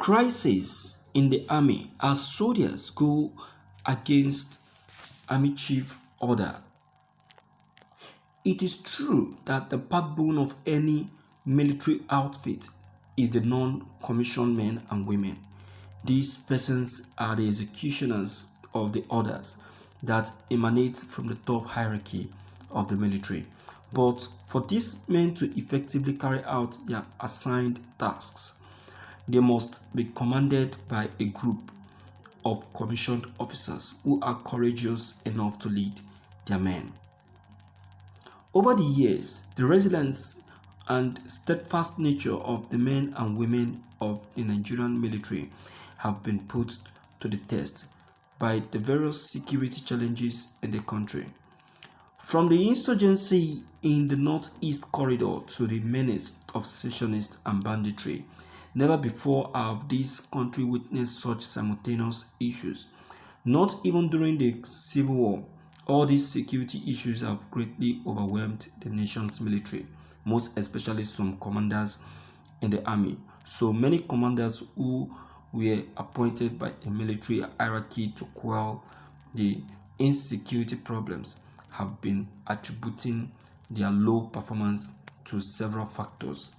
Crisis in the army as soldiers go against army chief order. It is true that the backbone of any military outfit is the non-commissioned men and women. These persons are the executioners of the orders that emanate from the top hierarchy of the military. But for these men to effectively carry out their assigned tasks, they must be commanded by a group of commissioned officers who are courageous enough to lead their men. Over the years, the resilience and steadfast nature of the men and women of the Nigerian military have been put to the test by the various security challenges in the country. From the insurgency in the Northeast Corridor to the menace of secessionists and banditry, never before have this country witnessed such simultaneous issues. Not even during the Civil War, all these security issues have greatly overwhelmed the nation's military, most especially some commanders in the army. So many commanders who were appointed by a military hierarchy to quell the insecurity problems have been attributing their low performance to several factors.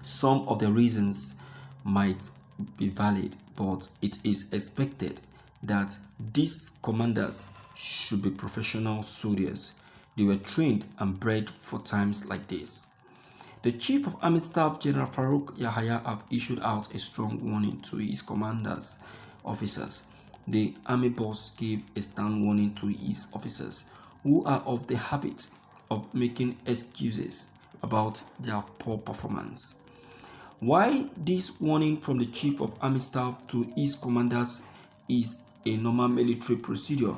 Some of the reasons might be valid, but it is expected that these commanders should be professional soldiers. They were trained and bred for times like this. The Chief of Army Staff General Farouk Yahaya have issued out a strong warning to his commanders officers. The army boss gave a stern warning to his officers who are of the habit of making excuses about their poor performance. Why this warning from the Chief of Army Staff to his commanders is a normal military procedure,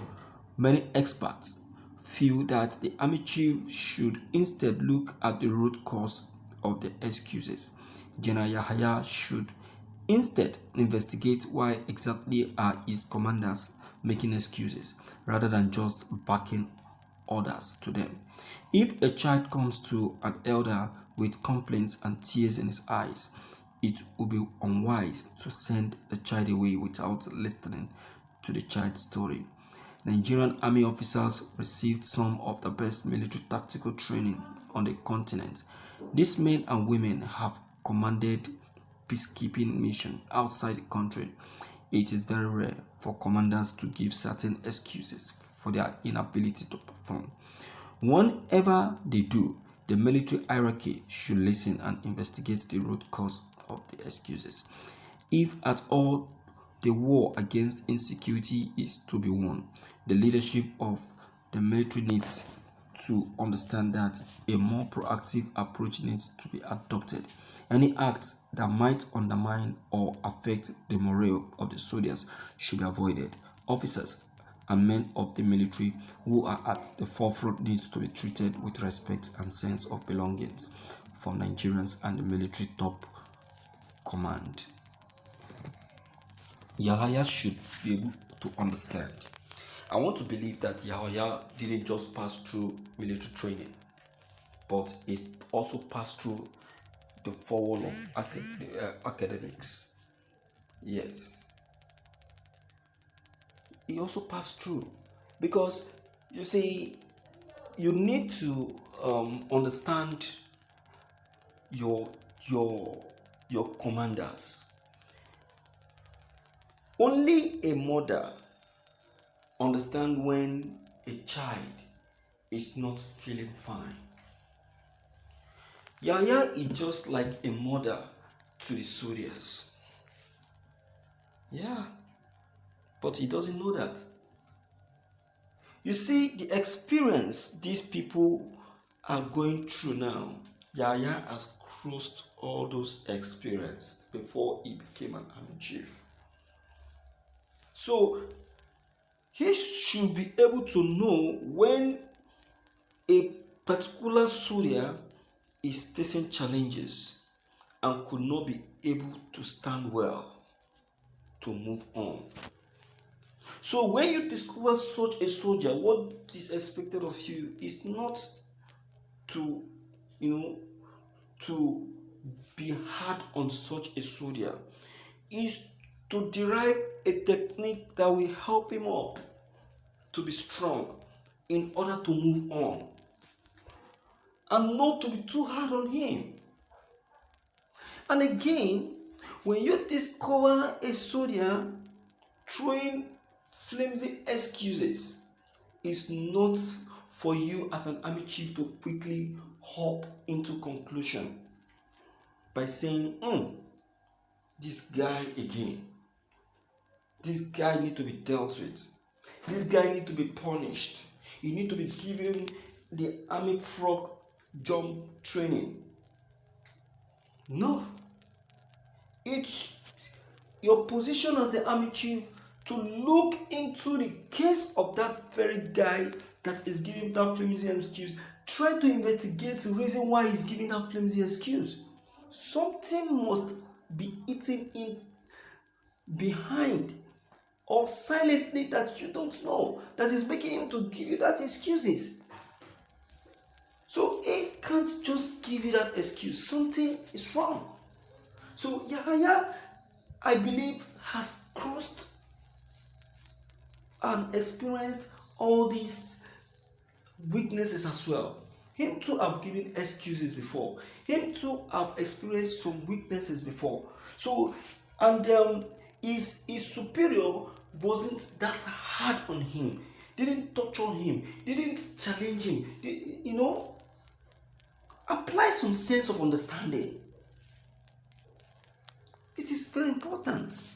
many experts feel that the army chief should instead look at the root cause of the excuses. General Yahaya should instead investigate why exactly are his commanders making excuses rather than just backing orders to them. If a child comes to an elder with complaints and tears in his eyes, it would be unwise to send the child away without listening to the child's story. Nigerian army officers received some of the best military tactical training on the continent. These men and women have commanded peacekeeping missions outside the country. It is very rare for commanders to give certain excuses for their inability to perform. Whenever they do, the military hierarchy should listen and investigate the root cause of the excuses. If at all the war against insecurity is to be won, the leadership of the military needs to understand that a more proactive approach needs to be adopted. Any acts that might undermine or affect the morale of the soldiers should be avoided. Officers and men of the military who are at the forefront needs to be treated with respect and sense of belongings from Nigerians and the military top command. Yahaya should be able to understand. I want to believe that Yahaya didn't just pass through military training, but it also passed through the four wall of academics. Yes. He also passed through because you see, you need to understand your commanders. Only a mother understands when a child is not feeling fine. Yaya is just like a mother to the Søldiers. Yeah, but he doesn't know that. You see, the experience these people are going through now, Yaya has crossed all those experiences before he became an army chief. So, he should be able to know when a particular soldier is facing challenges and could not be able to stand well to move on. So when you discover such a soldier, what is expected of you is not to, to be hard on such a soldier. is to derive a technique that will help him up to be strong in order to move on and not to be too hard on him. And again, when you discover a soldier throwing flimsy excuses, it's not for you as an army chief to quickly hop into conclusion by saying, this guy again, this guy need to be dealt with, this guy need to be punished, you need to be given the army frog jump training. No, it's your position as the army chief to look into the case of that very guy that is giving that flimsy excuse. Try to investigate the reason why he's giving that flimsy excuse. Something must be eaten in behind or silently that you don't know that is making him to give you that excuses. So he can't just give you that excuse. Something is wrong. So Yahya, I believe, has crossed and experienced all these weaknesses as well. Him too have given excuses before. Him too have experienced some weaknesses before. So, and his superior wasn't that hard on him. Didn't torture him. Didn't challenge him. Apply some sense of understanding. It is very important.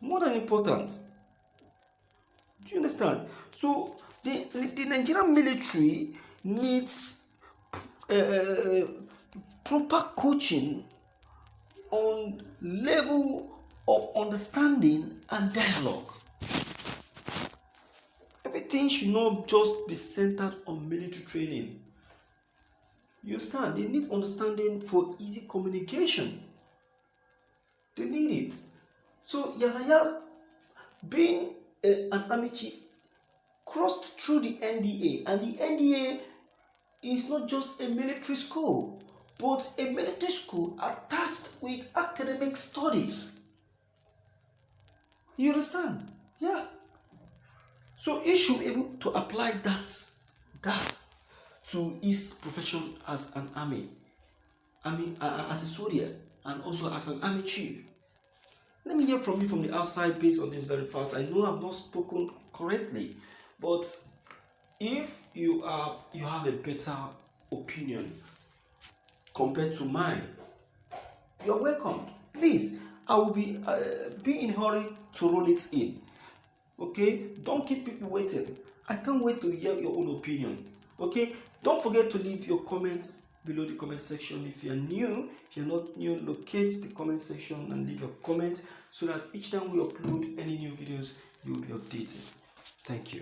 More than important. Do you understand? So the Nigerian military needs proper coaching on level of understanding and dialogue. Everything should not just be centered on military training. You understand? They need understanding for easy communication. They need it. So Yahya, being an army chief, crossed through the NDA, and the NDA is not just a military school, but a military school attached with academic studies. You understand? Yeah. So he should be able to apply that to his profession as an army, as a soldier, and also as an army chief. Let me hear from you from the outside based on this very fact. I know I've not spoken correctly, but if you have a better opinion compared to mine, you're welcome. Please, I will be in a hurry to roll it in. Okay, don't keep people waiting. I can't wait to hear your own opinion. Okay, don't forget to leave your comments below the comment section. If you're not new, locate the comment section and leave your comments so that each time we upload any new videos, you'll be updated. Thank you.